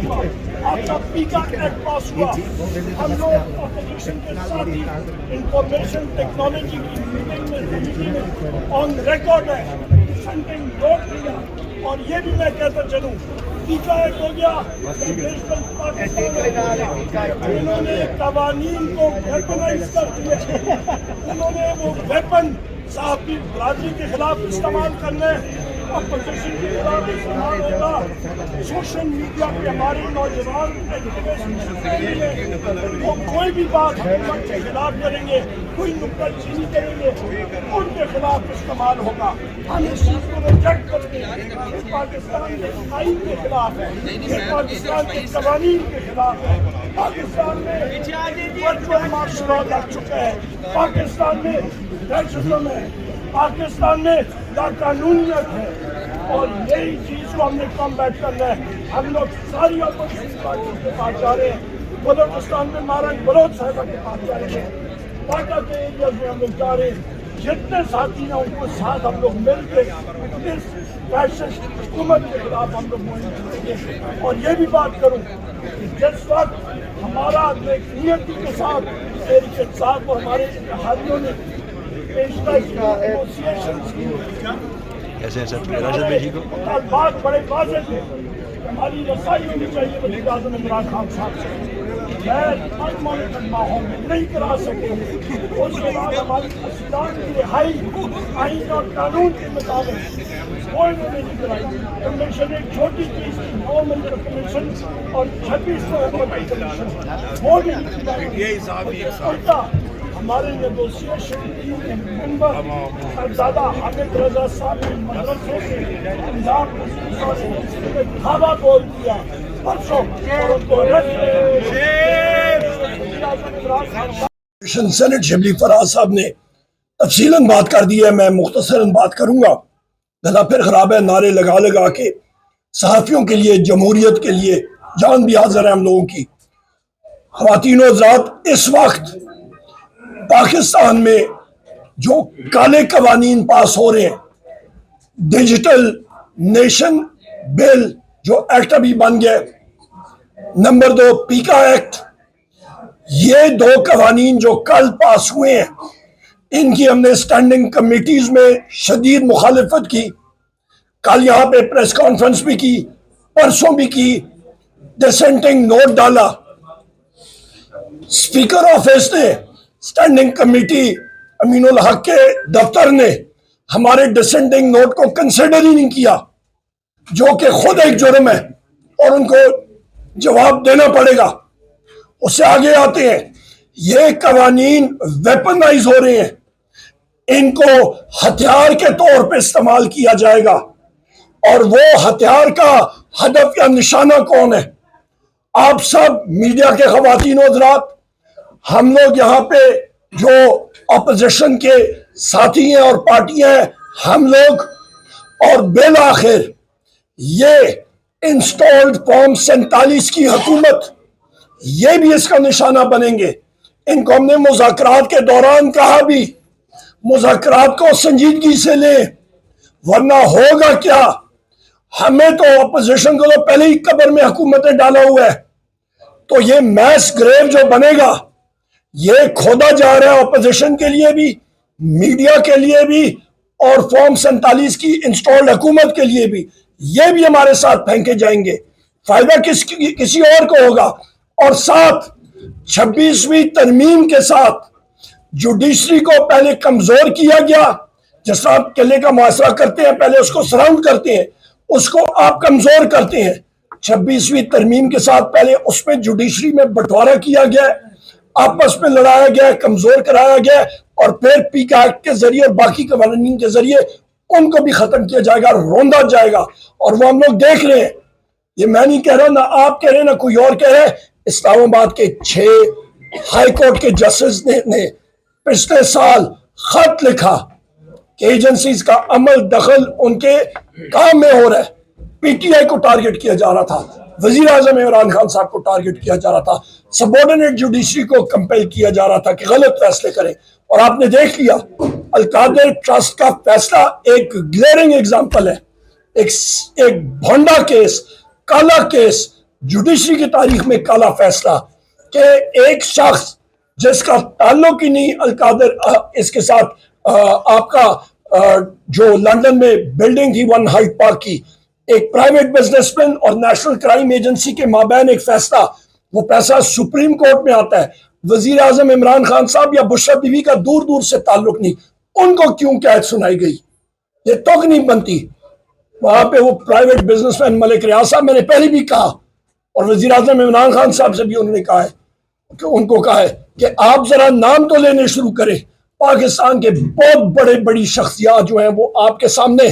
आपका पीका एक्ट पास हुआ, हम लोग अपोजिशन के साथ ही इंफॉर्मेशन टेक्नोलॉजी की मीटिंग में ऑन रिकॉर्ड है डिसेंटिंग नोट दिया। और ये भी मैं कहता चलूँ, पीका एक्ट हो गया, उन्होंने कवानीन को वेपनाइज कर दिया, उन्होंने वो वेपन साहब की बरादरी के खिलाफ इस्तेमाल करने, अपोजिशन के खिलाफ इस्तेमाल होगा। सोशल मीडिया पे हमारे नौजवान वो कोई भी बात हुकूमत के खिलाफ करेंगे, कोई नुक्ताचीनी करेंगे, उनके खिलाफ इस्तेमाल होगा। हम इस चीज को रिजेक्ट करते हैं। ये पाकिस्तान के आइन के खिलाफ है, ये पाकिस्तान के कवानीन के खिलाफ है। पाकिस्तान में वर्चुअल मार्शल लग चुका है, पाकिस्तान में दहशतगर्द है, पाकिस्तान में लाकानूनियत है, और यही चीज को हमने कॉम्बैट करना है। हम लोग सारी अपोजिशन पार्टी के पास जा रहे हैं, बलोचिस्तान में मारन बलोच साहिबा के पास जा रहे हैं, पाटा के एरिया में हम लोग जा रहे हैं। जितने साथी हैं उनको साथ हम लोग मिलकर इस फैसिस्ट हुकूमत के खिलाफ हम लोग मुहिम करेंगे। और ये भी बात करूँ कि जिस वक्त हमारा नियति के साथ और हमारे इत्तेहादियों ने बात बड़े वाज़ेह थे, हमारी रसाई होनी चाहिए वज़ीर आज़म इमरान खान साहब से। मैं अनमॉनिटर्ड माहौल में नहीं करा सके, उसके बाद हमारी अस्लाम की रिहाई आइन और कानून के मुताबिक कोई नहीं कराई। कमीशन एक छोटी चीज थी, 9 मेंबर कमीशन और 26 मेंबर कमीशन, वो भी उल्टा हमारे नेगोशिएशन टीम के मेंबर दादा हामिद रजा साहब ने मदरसे से धावा बोल दिया परसों, और उनको सेनेट शिबली फराज साहब ने तफसीलन बात कर दी है। मैं मुख्तसरन बात करूंगा, गला फिर खराब है नारे लगा लगा के। सहाफ़ियों के लिए, जमहूरियत के लिए जान भी हाजिर है हम लोगों की। ख़वातीन और हज़रात, इस वक्त पाकिस्तान में जो काले कवानीन पास हो रहे हैं, डिजिटल नेशन बिल जो एक्ट अभी बन गया, नंबर 2 पीका एक्ट, ये 2 कवानीन जो कल पास हुए हैं, इनकी हमने स्टैंडिंग कमेटीज में शदीद मुखालिफत की। कल यहाँ पे प्रेस कॉन्फ्रेंस भी की, परसों भी की, डिसेंटिंग नोट डाला। स्पीकर ऑफिस ने, स्टैंडिंग कमेटी अमीनुल हक के दफ्तर ने हमारे डिसेंटिंग नोट को कंसिडर ही नहीं किया, जो कि खुद एक जुर्म है और उनको जवाब देना पड़ेगा। उससे आगे आते हैं, ये कवानीन वेपनाइज हो रहे हैं, इनको हथियार के तौर पे इस्तेमाल किया जाएगा। और वो हथियार का हदफ या निशाना कौन है? आप सब मीडिया के ख़वातीन और हज़रात, हम लोग यहाँ पे जो अपोजिशन के साथी हैं और पार्टियां हैं, हम लोग और बिल आखिर ये इंस्टॉल्ड फॉर्म 47 की हुकूमत, ये भी इसका निशाना बनेंगे। इनको हमने मुज़ाकरात के दौरान कहा भी, मुज़ाकरात को संजीदगी से लें, वरना होगा क्या। हमें तो अपोजिशन को तो पहले ही कब्र में हुकूमतें डाला हुआ है, तो ये मैस ग्रेव जो बनेगा, ये खोदा जा रहा है अपोजिशन के लिए भी, मीडिया के लिए भी, और फॉर्म 47 की इंस्टॉल्ड हुकूमत के लिए भी। ये भी हमारे साथ फेंके जाएंगे। फायदा किसी और को होगा। और साथ 26वीं तरमीम के साथ जुडिशरी को पहले कमजोर किया गया, जिस तरह आप किले का मुआसरा करते हैं, पहले उसको सराउंड करते हैं, उसको आप कमजोर करते हैं। 26वीं तरमीम के साथ पहले उसमें जुडिशरी में बंटवारा किया गया, आपस में लड़ाया गया, कमजोर कराया गया, और फिर पीका एक्ट के जरिए और बाकी कवानीन के जरिए उनको भी खत्म किया जाएगा, रोंदा जाएगा। और वो हम लोग देख रहे हैं, ये मैं नहीं कह रहा, ना आप कह रहे, ना कोई और कह रहे। इस्लामाबाद के 6 हाई कोर्ट के जस्टिस ने पिछले साल खत लिखा कि एजेंसीज का अमल दखल उनके काम में हो रहा है। पीटीआई को टारगेट किया जा रहा था, वजीर आजम इमरान खान साहब को टारगेट किया जा रहा था, सबऑर्डिनेट जुडिशरी को कंपेल किया जा रहा था कि गलत फैसले करें। और आपने देख लिया, अल-कादिर ट्रस्ट का फैसला एक ग्लेयरिंग एग्जाम्पल है। एक भोंडा केस, काला केस, जुडिशरी की तारीख में काला फैसला कि एक शख्स जिसका ताल्लुक ही नहीं अलकादर इसके साथ आपका जो लंदन में बिल्डिंग थी वन हाइट पार्क की, एक प्राइवेट बिजनेसमैन और नेशनल क्राइम एजेंसी के माबैन एक फैसला, वो पैसा सुप्रीम कोर्ट में आता है। वजीर आजम इमरान खान साहब या बुशरा बीवी का दूर दूर से ताल्लुक नहीं, उनको क्यों कैद सुनाई गई? ये तोक नहीं बनती। वहां पे वो प्राइवेट बिजनेसमैन मलिक रियाज साहब, मैंने पहले भी कहा और वजीर आजम इमरान खान साहब से भी उन्होंने कहा है कि उनको कहा है कि आप जरा नाम तो लेने शुरू करें। पाकिस्तान के बहुत बड़े बड़ी शख्सियात जो हैं वो आपके सामने,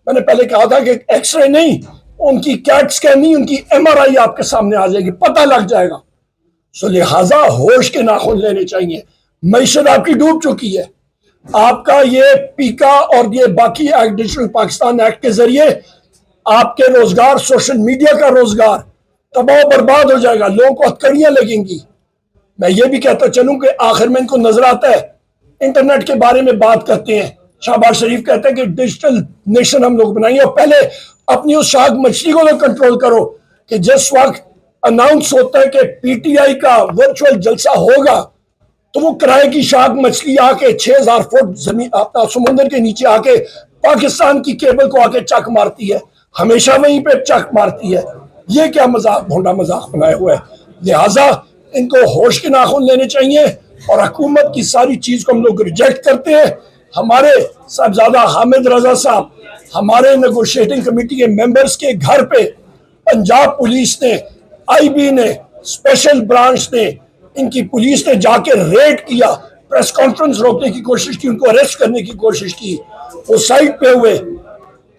मैंने पहले कहा था कि एक्सरे नहीं, उनकी कैट स्कैन नहीं, उनकी MRI आपके सामने आ जाएगी, पता लग जाएगा। सो लिहाजा होश के नाखून लेने चाहिए। मईशत आपकी डूब चुकी है। आपका ये पीका और ये बाकी एक्ट, डिजिटल पाकिस्तान एक्ट के जरिए आपके रोजगार, सोशल मीडिया का रोजगार तबाह बर्बाद हो जाएगा, लोगों को हथकड़ियां लगेंगी। मैं ये भी कहता चलूं कि आखिर में इनको नजर आता है, इंटरनेट के बारे में बात करते हैं, शहबाज शरीफ कहते हैं कि डिजिटल नेशन हम लोग बनाएंगे, और पहले अपनी उस शाख मछली को तो कंट्रोल करो कि जिस वक्त अनाउंस होता है कि PTI का वर्चुअल जलसा होगा तो वो किराए की शाख मछली आके 6000 फुट जमीन अपना समुद्र के नीचे आके पाकिस्तान की केबल को आके चक मारती है, हमेशा वहीं पे चक मारती है। ये क्या मजाक, भोंडा मजाक बनाया हुआ है। लिहाजा इनको होश के नाखून लेने चाहिए और हुकूमत की सारी चीज को हम लोग रिजेक्ट करते हैं। हमारे साहबजादा हामिद रजा साहब, हमारे नेगोशिएटिंग कमेटी के मेंबर्स के घर पे पंजाब पुलिस ने, IB ने, स्पेशल ब्रांच ने, इनकी पुलिस ने जाके रेड किया, प्रेस कॉन्फ्रेंस रोकने की कोशिश की, उनको अरेस्ट करने की कोशिश की, वो साइड पे हुए।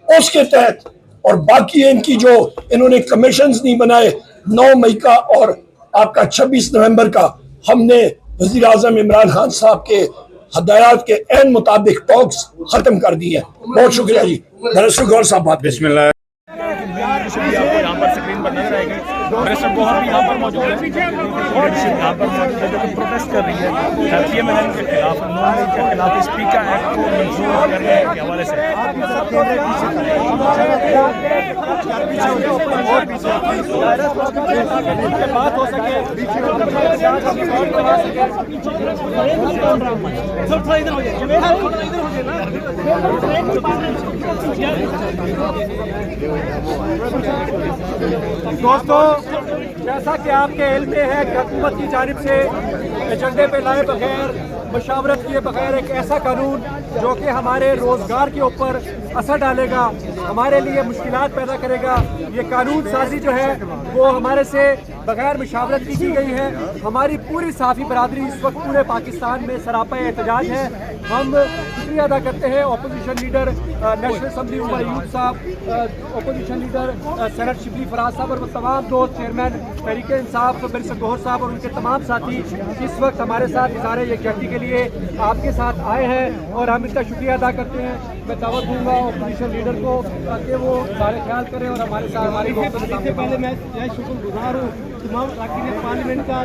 उसके तहत और बाकी इनकी जो इन्होंने कमीशंस नहीं बनाए 9 मई का और आपका 26 नवंबर का, हमने वजीर आजम इमरान खान साहब के हदायत के एन मुताबिक टॉक्स खत्म कर दी है। बहुत शुक्रिया जी। गौर साहब बात। बिस्मिल्लाह। आपको यहाँ पर स्क्रीन पर नजर आएगी। प्रेसिडेंट गोहर भी यहाँ पर मौजूद है, यहाँ पर मौजूद है जो प्रोटेस्ट कर रही है PMLN के खिलाफ, नॉन के खिलाफ स्पीकर एक्ट को मंजूर करने के हवाले से। बात हो सके दोस्तों, जैसा कि आपके इल्म में है कि हुकूमत की जानिब से एजेंडे पे लाए बगैर, मशावरत किए बगैर एक ऐसा कानून जो कि हमारे रोज़गार के ऊपर असर डालेगा, हमारे लिए मुश्किलात पैदा करेगा, ये कानून साजी जो है वो हमारे से बगैर मशावरत की गई है। हमारी पूरी सहाफ़ी बरादरी इस वक्त पूरे पाकिस्तान में सरापा एहतजाज है। हम शुक्रिया अदा करते हैं opposition leader National Assembly Umar Ayub sahab, opposition leader Senate Shibli Faraz sahab और तमाम दोस्त चेयरमैन तहरीक इंसाफ बैरिस्टर गौहर साहब और उनके तमाम साथी इस वक्त हमारे साथ इज़हार यकजहती के लिए आपके साथ आए हैं और हम इसका शुक्रिया अदा करते हैं। मैं दावत दूंगा अपोजिशन लीडर को ताकि वो सारे ख्याल करें और हमारे साथ हमारी पहले मैं शुक्रगुजार हूँ तमाम अरकान पार्लियामेंट का।